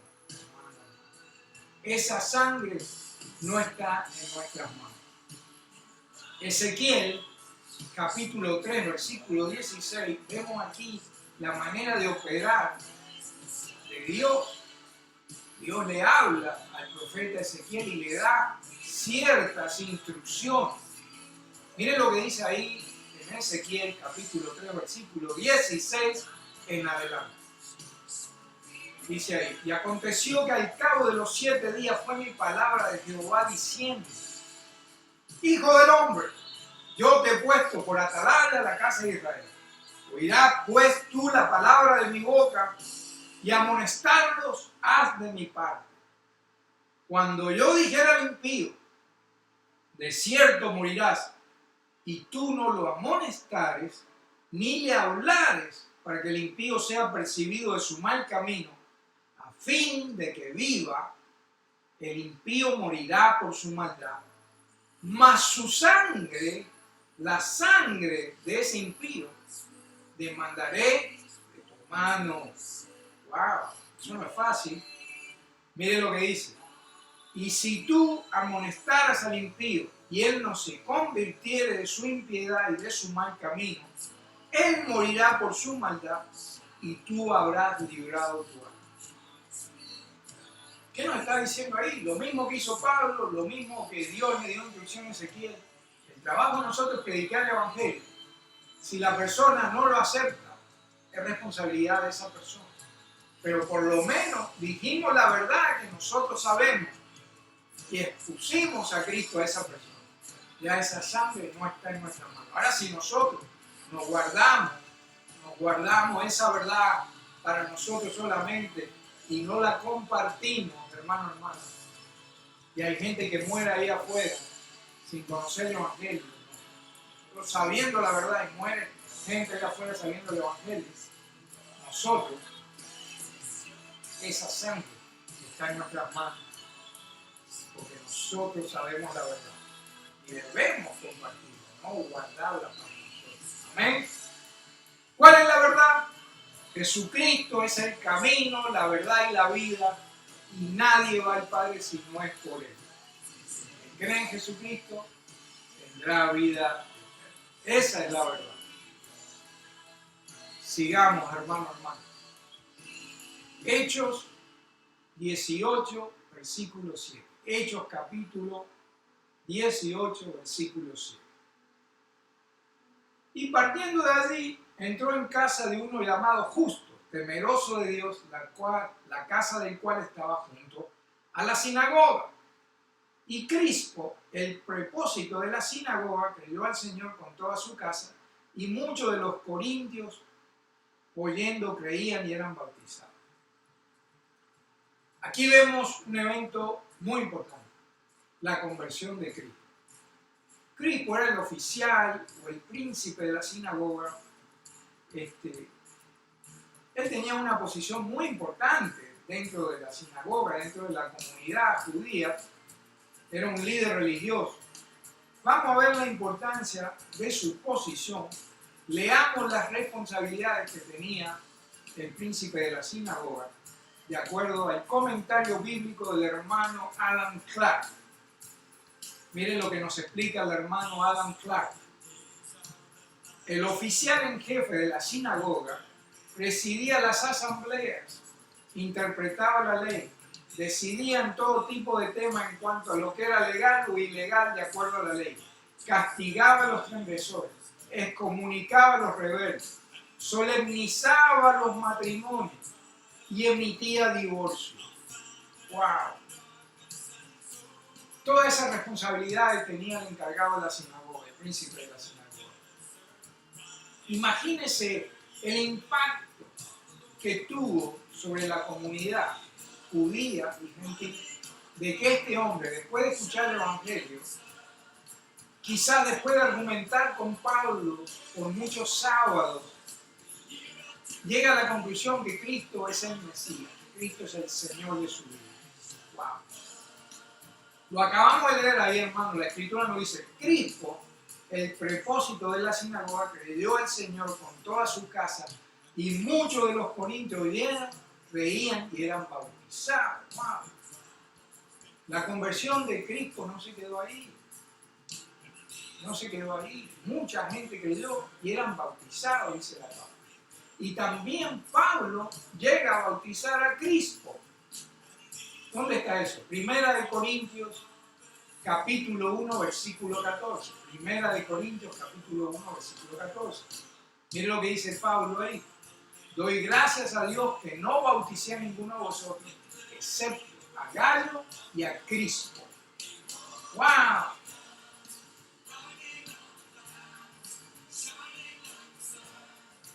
Esa sangre no está en nuestras manos. Ezequiel, capítulo 3, versículo 16, vemos aquí la manera de operar de Dios. Dios le habla al profeta Ezequiel y le da ciertas instrucciones. Miren lo que dice ahí en Ezequiel, capítulo 3, versículo 16 en adelante. Dice ahí, y aconteció que al cabo de los 7 días fue mi palabra de Jehová diciendo, Hijo del hombre, yo te he puesto por atalaya a la casa de Israel. Oirás pues tú la palabra de mi boca y amonestarlos haz de mi parte. Cuando yo dijera al impío, de cierto morirás, y tú no lo amonestares, ni le hablares para que el impío sea percibido de su mal camino, a fin de que viva, el impío morirá por su maldad. Mas su sangre, la sangre de ese impío, demandaré de tu mano. ¡Wow! Eso no es fácil. Mire lo que dice. Y si tú amonestaras al impío y él no se convirtiere de su impiedad y de su mal camino, él morirá por su maldad y tú habrás librado tu alma. ¿Qué nos está diciendo ahí? Lo mismo que hizo Pablo, lo mismo que Dios le dio instrucción a Ezequiel. El trabajo de nosotros es predicar el evangelio. Si la persona no lo acepta, es responsabilidad de esa persona. Pero por lo menos dijimos la verdad que nosotros sabemos y expusimos a Cristo a esa persona. Ya esa sangre no está en nuestra mano. Ahora si nosotros nos guardamos esa verdad para nosotros solamente y no la compartimos, hermano, y hay gente que muere ahí afuera sin conocer el evangelio, nosotros sabiendo la verdad y muere gente ahí afuera sabiendo el evangelio, nosotros esa sangre está en nuestras manos, porque nosotros sabemos la verdad y debemos compartirla, no guardarla para nosotros. Amén. ¿Cuál es la verdad? Jesucristo es el camino, la verdad y la vida, y nadie va al Padre si no es por Él. El que cree en Jesucristo tendrá vida. Esa es la verdad. Sigamos, hermano. Hechos 18, versículo 7. Hechos capítulo 18, versículo 7. Y partiendo de allí, entró en casa de uno llamado Justo, temeroso de Dios, la casa del cual estaba junto a la sinagoga. Y Crispo, el prepósito de la sinagoga, creyó al Señor con toda su casa, y muchos de los corintios, oyendo, creían y eran bautizados. Aquí vemos un evento muy importante, la conversión de Crispo. Crispo era el oficial o el príncipe de la sinagoga. Él tenía una posición muy importante dentro de la sinagoga, dentro de la comunidad judía. Era un líder religioso. Vamos a ver la importancia de su posición. Leamos las responsabilidades que tenía el príncipe de la sinagoga, de acuerdo al comentario bíblico del hermano Adam Clarke. Miren lo que nos explica el hermano Adam Clarke. El oficial en jefe de la sinagoga presidía las asambleas, interpretaba la ley, decidía en todo tipo de temas en cuanto a lo que era legal o ilegal de acuerdo a la ley, castigaba a los transgresores, excomunicaba a los rebeldes, solemnizaba los matrimonios y emitía divorcios. ¡Wow! Todas esas responsabilidades tenía el encargado de la sinagoga, el príncipe de la sinagoga. Imagínese el impacto que tuvo sobre la comunidad judía y gentil de que este hombre, después de escuchar el Evangelio, quizás después de argumentar con Pablo por muchos sábados, llega a la conclusión que Cristo es el Mesías, que Cristo es el Señor de su vida. ¡Wow! Lo acabamos de leer ahí, hermano. La Escritura nos dice: Cristo, el prepósito de la sinagoga, creyó al Señor con toda su casa, y muchos de los corintios creían y eran bautizados. ¡Wow! La conversión de Cristo no se quedó ahí. No se quedó ahí. Mucha gente creyó y eran bautizados, dice la palabra. Y también Pablo llega a bautizar a Crispo. ¿Dónde está eso? Primera de Corintios, capítulo 1, versículo 14. Primera de Corintios, capítulo 1, versículo 14. Miren lo que dice Pablo ahí. Doy gracias a Dios que no bauticé a ninguno de vosotros, excepto a Gallo y a Crispo. ¡Wow!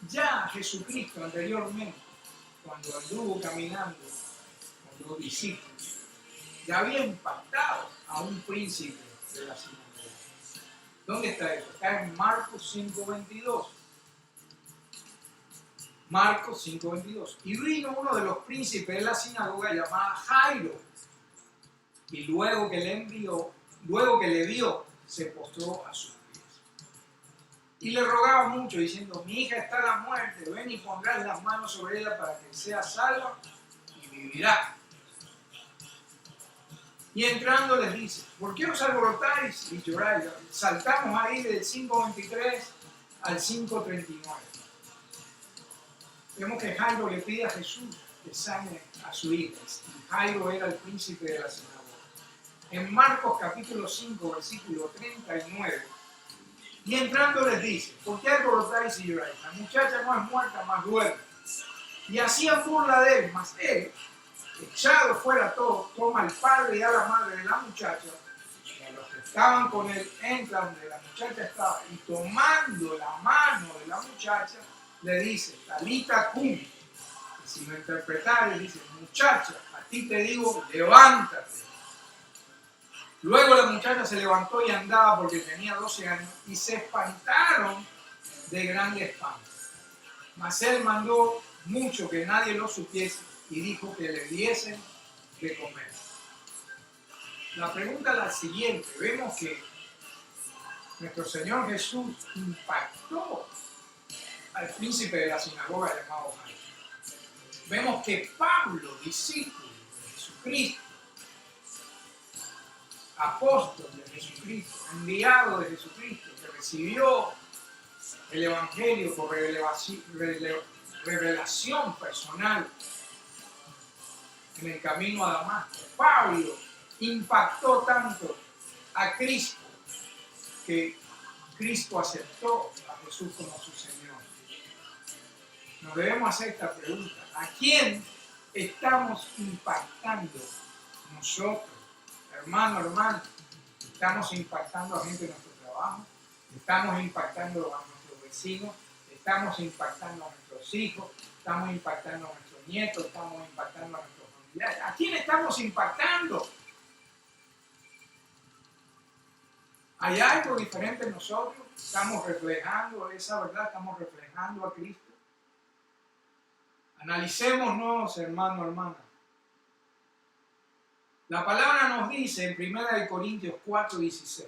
Ya Jesucristo anteriormente, cuando anduvo caminando con los discípulos, ya había impactado a un príncipe de la sinagoga. ¿Dónde está eso? Está en Marcos 5:22. Marcos 5:22. Y vino uno de los príncipes de la sinagoga llamado Jairo, y luego que le vio, se postró a sus pies. Y le rogaba mucho, diciendo: mi hija está a la muerte, ven y pondrás las manos sobre ella para que sea salva y vivirá. Y entrando les dice: ¿por qué os alborotáis y lloráis? Saltamos ahí del 5:23 al 5:39. Vemos que Jairo le pide a Jesús que sane a su hija. Y Jairo era el príncipe de la sinagoga. En Marcos capítulo 5, versículo 39, y entrando les dice: ¿por qué alborotáis y lloráis? La muchacha no es muerta, mas duerme. Y hacían burla de él, mas él, echado fuera todo, toma al padre y a la madre de la muchacha, y a los que estaban con él, entra donde la muchacha estaba, y tomando la mano de la muchacha, le dice: Talita cum. Y si lo interpretara, dice: muchacha, a ti te digo, levántate. Luego la muchacha se levantó y andaba, porque tenía 12 años, y se espantaron de grande espanto. Mas él mandó mucho que nadie lo supiese, y dijo que le diesen de comer. La pregunta es la siguiente. Vemos que nuestro Señor Jesús impactó al príncipe de la sinagoga llamado Jairo. Vemos que Pablo, discípulo de Jesucristo, apóstol de Jesucristo, enviado de Jesucristo, que recibió el Evangelio por revelación personal en el camino a Damasco. Pablo impactó tanto a Cristo que Cristo aceptó a Jesús como su Señor. Nos debemos hacer esta pregunta: ¿a quién estamos impactando nosotros? Hermano, hermana, estamos impactando a gente en nuestro trabajo, estamos impactando a nuestros vecinos, estamos impactando a nuestros hijos, estamos impactando a nuestros nietos, estamos impactando a nuestros familiares. ¿A quién estamos impactando? ¿Hay algo diferente en nosotros? ¿Estamos reflejando esa verdad? ¿Estamos reflejando a Cristo? Analicémonos, hermano, hermana. La palabra nos dice en 1 Corintios 4:16: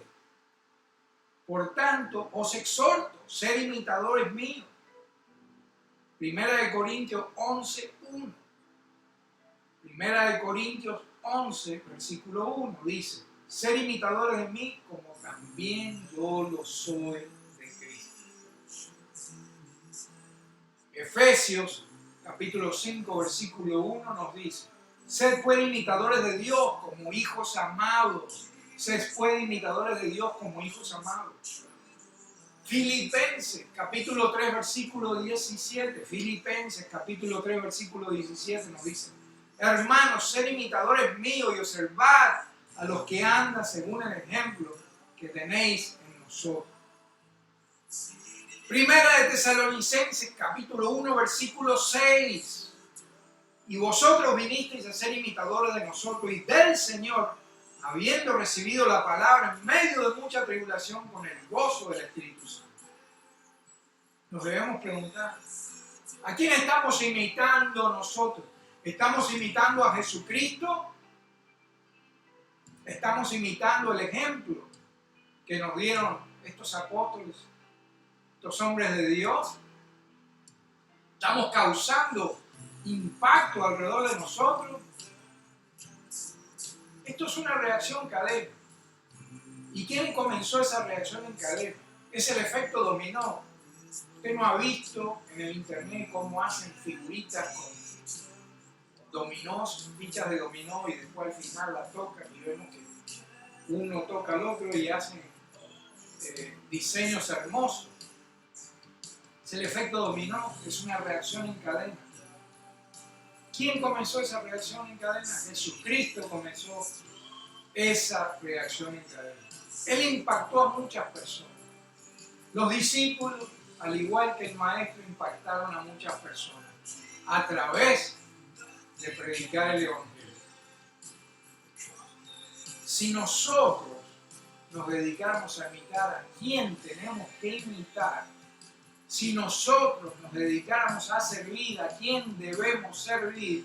por tanto, os exhorto, ser imitadores míos. 1 Corintios 11:1. 1 Corintios 11, versículo 1 dice: ser imitadores de mí como también yo lo soy de Cristo. Efesios capítulo 5, versículo 1 nos dice: sed pues imitadores de Dios como hijos amados. Sed pues imitadores de Dios como hijos amados. Filipenses capítulo 3, versículo 17. Filipenses capítulo 3, versículo 17 nos dice: hermanos, sed imitadores míos y observad a los que andan según el ejemplo que tenéis en nosotros. Primera de Tesalonicenses capítulo 1, versículo 6. Y vosotros vinisteis a ser imitadores de nosotros y del Señor, habiendo recibido la palabra en medio de mucha tribulación con el gozo del Espíritu Santo. Nos debemos preguntar: ¿a quién estamos imitando nosotros? ¿Estamos imitando a Jesucristo? ¿Estamos imitando el ejemplo que nos dieron estos apóstoles, estos hombres de Dios? ¿Estamos causando impacto alrededor de nosotros? Esto es una reacción cadena. ¿Y quién comenzó esa reacción en cadena? Es el efecto dominó. Usted no ha visto en el internet cómo hacen figuritas con dominós, fichas de dominó, y después al final la tocan y vemos que uno toca al otro y hacen diseños hermosos. Es el efecto dominó, es una reacción en cadena. ¿Quién comenzó esa reacción en cadena? Jesucristo comenzó esa reacción en cadena. Él impactó a muchas personas. Los discípulos, al igual que el maestro, impactaron a muchas personas a través de predicar el Evangelio. Si nosotros nos dedicáramos a imitar a quién tenemos que imitar, si nosotros nos dedicáramos a servir a quién debemos servir,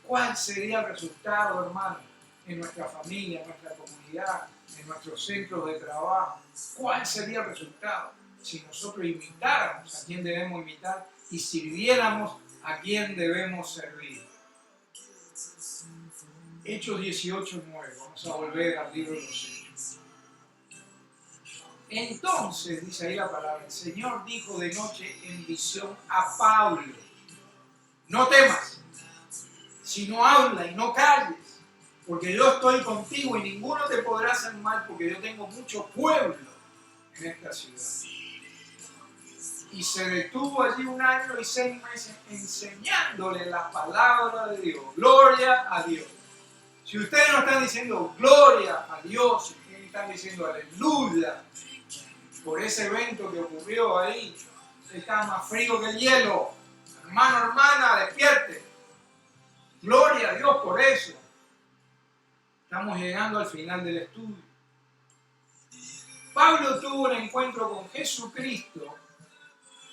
¿cuál sería el resultado, hermano, en nuestra familia, en nuestra comunidad, en nuestros centros de trabajo? ¿Cuál sería el resultado si nosotros imitáramos a quién debemos imitar y sirviéramos a quién debemos servir? Hechos 18:9. Vamos a volver al libro de los Hechos. Entonces, dice ahí la palabra, el Señor dijo de noche en visión a Pablo: no temas, sino habla y no calles, porque yo estoy contigo y ninguno te podrá hacer mal, porque yo tengo mucho pueblo en esta ciudad. Y se detuvo allí 1 año y 6 meses enseñándole la palabra de Dios. Gloria a Dios. Si ustedes no están diciendo gloria a Dios, si ustedes están diciendo aleluya por ese evento que ocurrió ahí, está más frío que el hielo. Hermano, hermana, despierte. Gloria a Dios por eso. Estamos llegando al final del estudio. Pablo tuvo un encuentro con Jesucristo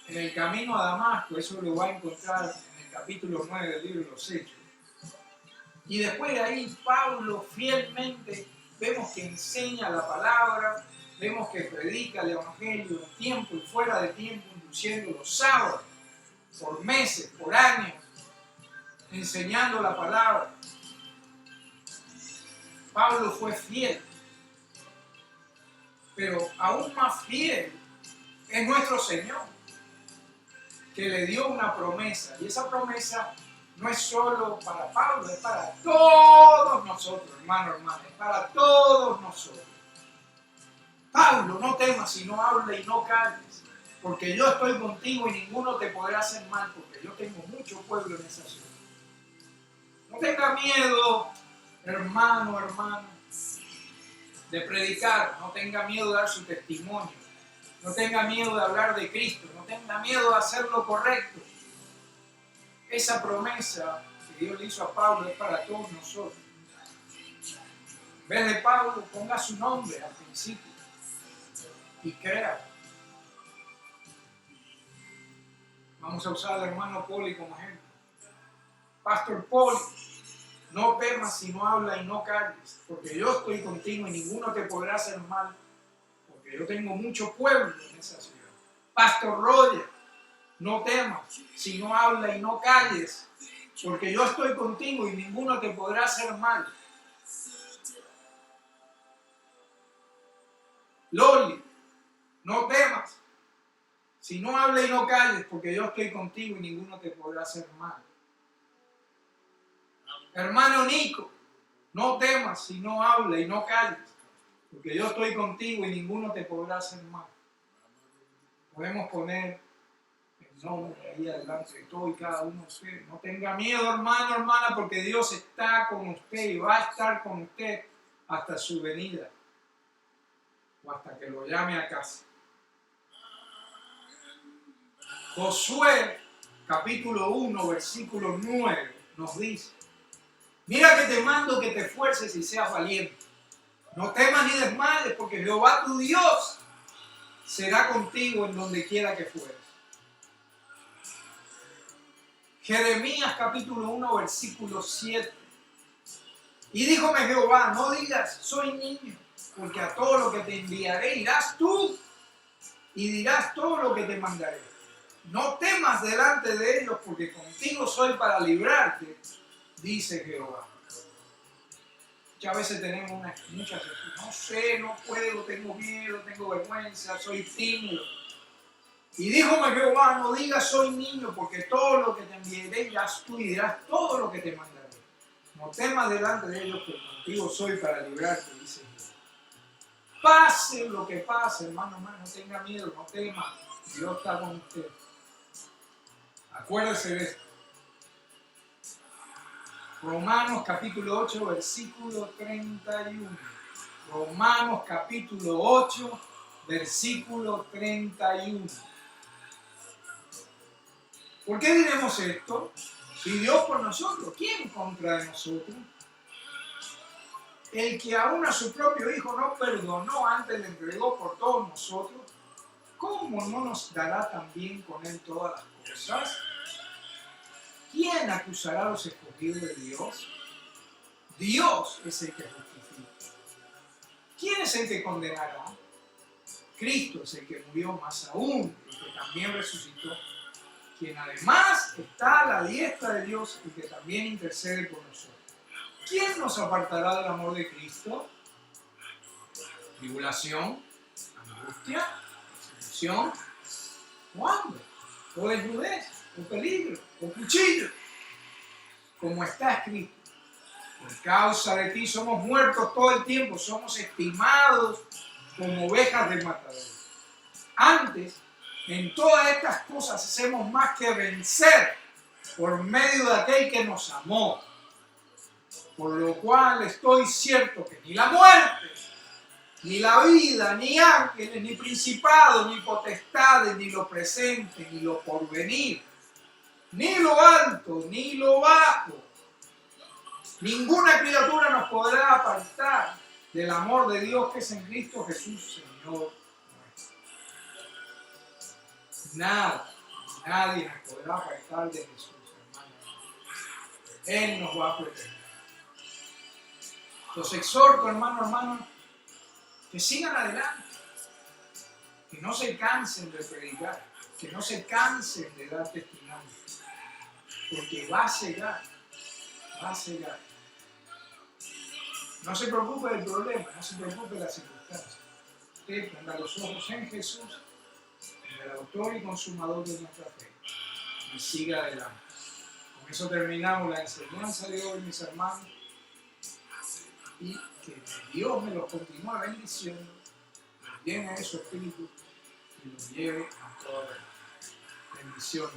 en el camino a Damasco. Eso lo va a encontrar en el capítulo 9 del libro de los Hechos. Y después de ahí Pablo fielmente vemos que enseña la palabra, vemos que predica el evangelio en tiempo y fuera de tiempo, incluyendo los sábados, por meses, por años, enseñando la palabra. Pablo fue fiel, pero aún más fiel es nuestro Señor, que le dio una promesa, y esa promesa no es solo para Pablo, es para todos nosotros, hermano, hermana, es para todos nosotros. Pablo, no temas, sino habla y no calles, porque yo estoy contigo y ninguno te podrá hacer mal, porque yo tengo mucho pueblo en esa ciudad. No tenga miedo, hermano, hermana, de predicar, no tenga miedo de dar su testimonio, no tenga miedo de hablar de Cristo, no tenga miedo de hacer lo correcto. Esa promesa que Dios le hizo a Pablo es para todos nosotros. En vez de Pablo, ponga su nombre al principio y crea. Vamos a usar al hermano Poli como ejemplo. Pastor Poli, no temas si no habla y no calles, porque yo estoy contigo y ninguno te podrá hacer mal, porque yo tengo mucho pueblo en esa ciudad. Pastor Roger, no temas si no habla y no calles, porque yo estoy contigo y ninguno te podrá hacer mal. Loli, no temas si no habla y no calles, porque yo estoy contigo y ninguno te podrá hacer mal. Hermano Nico, no temas si no habla y no calles, porque yo estoy contigo y ninguno te podrá hacer mal. Podemos poner el nombre ahí adelante de todo y cada uno de ustedes. No tenga miedo, hermano, hermana, porque Dios está con usted y va a estar con usted hasta su venida o hasta que lo llame a casa. Josué, capítulo 1, versículo 9, nos dice: mira que te mando que te esfuerces y seas valiente. No temas ni desmayes, porque Jehová tu Dios será contigo en donde quiera que fueres. Jeremías capítulo 1, versículo 7. Y díjome Jehová, no digas, soy niño, porque a todo lo que te enviaré irás tú y dirás todo lo que te mandaré. No temas delante de ellos, porque contigo soy para librarte, dice Jehová. Muchas veces tenemos muchas excusas. No sé, no puedo, tengo miedo, tengo vergüenza, soy tímido. Y díjome Jehová, no digas soy niño, porque todo lo que te enviaré irás tú y dirás todo lo que te mandaré. No temas delante de ellos, porque contigo soy para librarte, dice Jehová. Pase lo que pase, hermano, no tenga miedo, no temas. Dios está con usted. Acuérdese de esto. Romanos capítulo 8, versículo 31. Romanos capítulo 8, versículo 31. ¿Por qué diremos esto? Si Dios por nosotros, ¿quién contra de nosotros? El que aún a su propio Hijo no perdonó, antes le entregó por todos nosotros, ¿cómo no nos dará también con Él todas las cosas? ¿Quién acusará a los escogidos de Dios? Dios es el que justifica. ¿Quién es el que condenará? Cristo es el que murió, más aún, el que también resucitó, quien además está a la diestra de Dios y que también intercede por nosotros. ¿Quién nos apartará del amor de Cristo? ¿Tribulación? ¿Angustia? ¿Persecución? ¿O hambre? ¿O desnudez? ¿O peligro? ¿O cuchillo? Como está escrito: por causa de ti somos muertos todo el tiempo, somos estimados como ovejas del matadero. Antes, en todas estas cosas hacemos más que vencer por medio de aquel que nos amó. Por lo cual estoy cierto que ni la muerte, ni la vida, ni ángeles, ni principados, ni potestades, ni lo presente, ni lo porvenir, ni lo alto, ni lo bajo, ninguna criatura nos podrá apartar del amor de Dios que es en Cristo Jesús, Señor nuestro. Nada, nadie nos podrá apartar de Jesús, hermano. Él nos va a proteger. Los exhorto, hermano, que sigan adelante, que no se cansen de predicar, que no se cansen de dar testimonio, porque va a cegar, va a cegar. No se preocupe del problema, no se preocupe de las circunstancias. Usted ponga los ojos en Jesús, en el autor y consumador de nuestra fe, y siga adelante. Con eso terminamos la enseñanza de hoy, mis hermanos, y que Dios me los continúe bendiciendo, los llene de su espíritu y los lleve a toda la bendición.